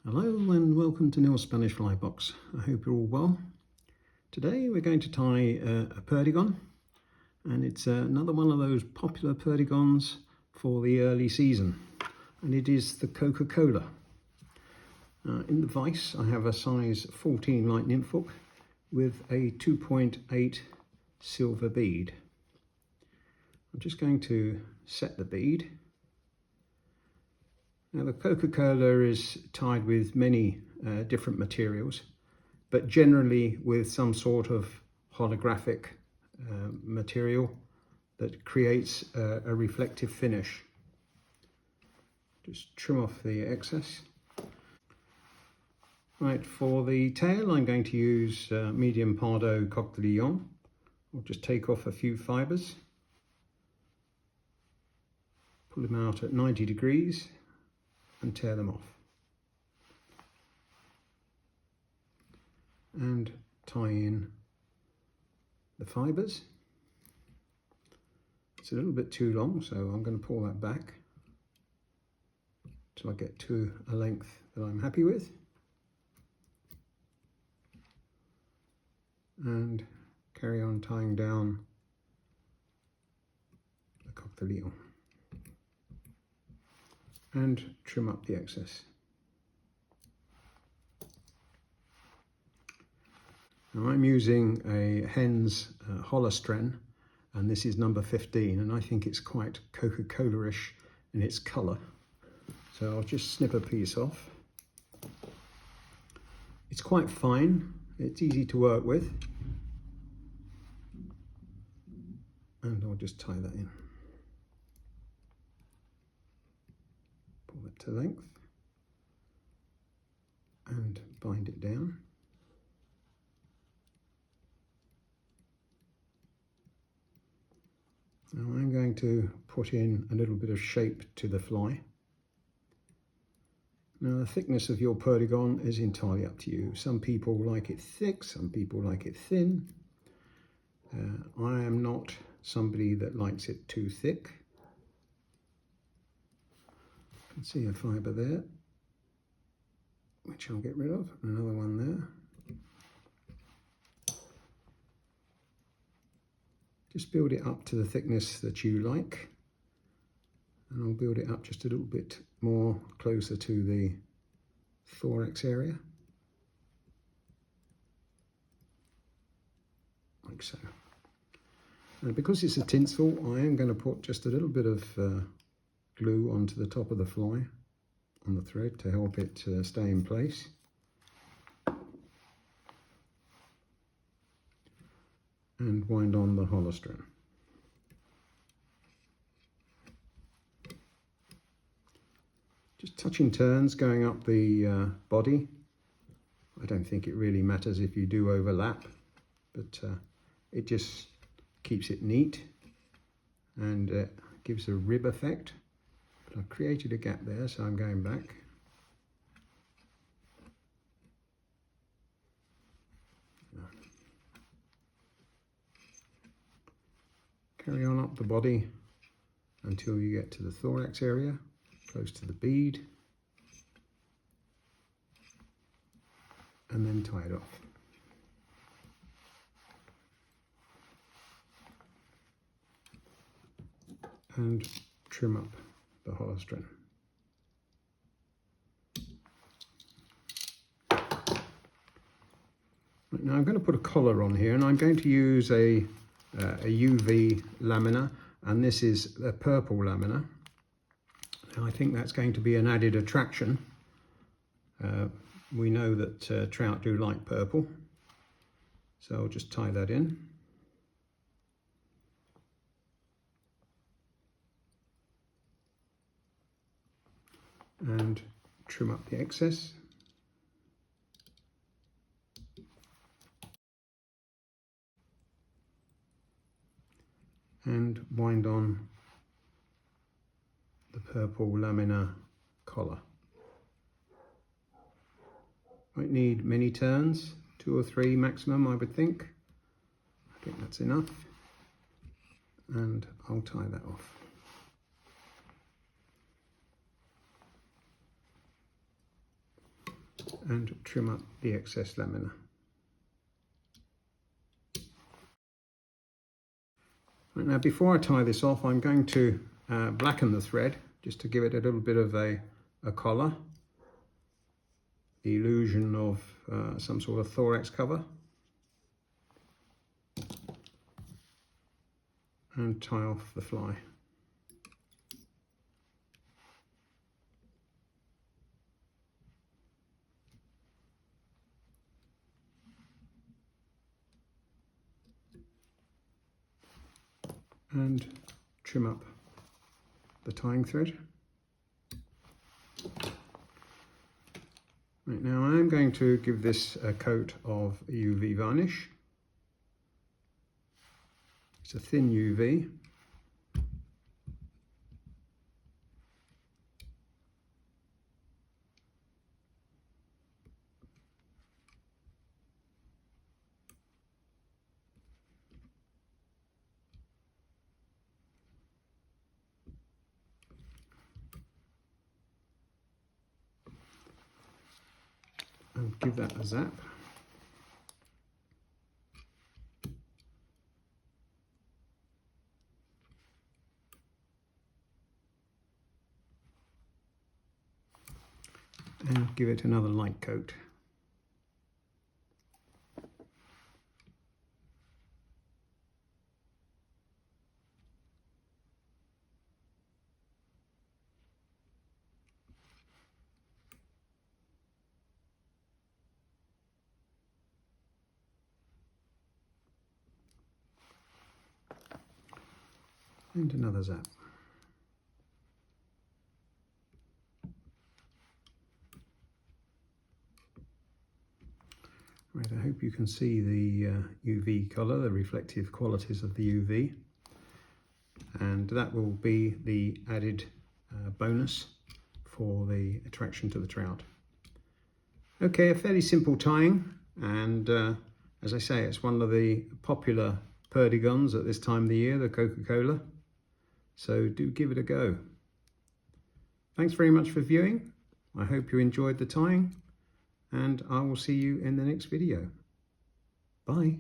Hello and welcome to Neil's Spanish Fly Box. I hope you're all well. Today we're going to tie a perdigón, and it's another one of those popular perdigons for the early season, and it is the Coca-Cola. In the vise I have a size 14 light nymph hook with a 2.8 silver bead. I'm just going to set the bead. Now the Coca-Cola is tied with many different materials, but generally with some sort of holographic material that creates a reflective finish. Just trim off the excess. Right, for the tail I'm going to use medium pardo coquelillon. I'll just take off a few fibres, pull them out at 90 degrees and tear them off, and tie in the fibres. It's a little bit too long, so I'm going to pull that back till I get to a length that I'm happy with, and carry on tying down the coquelillon and trim up the excess. Now I'm using a hen's holostren, and this is number 15, and I think it's quite Coca-Cola-ish in its colour. So I'll just snip a piece off. It's quite fine, it's easy to work with, and I'll just tie that in. Pull it to length and bind it down. Now I'm going to put in a little bit of shape to the fly. Now the thickness of your perdigón is entirely up to you. Some people like it thick, some people like it thin. I am not somebody that likes it too thick. You can see a fibre there, which I'll get rid of, another one there. Just build it up to the thickness that you like, and I'll build it up just a little bit more closer to the thorax area, like so. And because it's a tinsel, I am going to put just a little bit of glue onto the top of the fly on the thread to help it stay in place. And wind on the holostren. Just touching turns going up the body. I don't think it really matters if you do overlap, but it just keeps it neat and gives a rib effect. But I've created a gap there, so I'm going back. Carry on up the body until you get to the thorax area, close to the bead, and then tie it off. And trim up the holostren. Right, now I'm going to put a collar on here, and I'm going to use a UV lamina, and this is a purple lamina. And I think that's going to be an added attraction. We know that trout do like purple, so I'll just tie that in. And trim up the excess. And wind on the purple lamina collar. Might need many turns, 2 or 3 maximum, I would think. I think that's enough. And I'll tie that off. and trim up the excess lamina. Right, now before I tie this off, I'm going to blacken the thread just to give it a little bit of a collar, the illusion of some sort of thorax cover, and tie off the fly. And trim up the tying thread. Right, now I'm going to give this a coat of UV varnish. It's a thin UV. And give that a zap. And give it another light coat. And another zap. Right, I hope you can see the UV colour, the reflective qualities of the UV, and that will be the added bonus for the attraction to the trout. Okay, a fairly simple tying, and as I say, it's one of the popular Perdigons at this time of the year, the Coca-Cola, so do give it a go. Thanks very much for viewing. I hope you enjoyed the tying, and I will see you in the next video. Bye.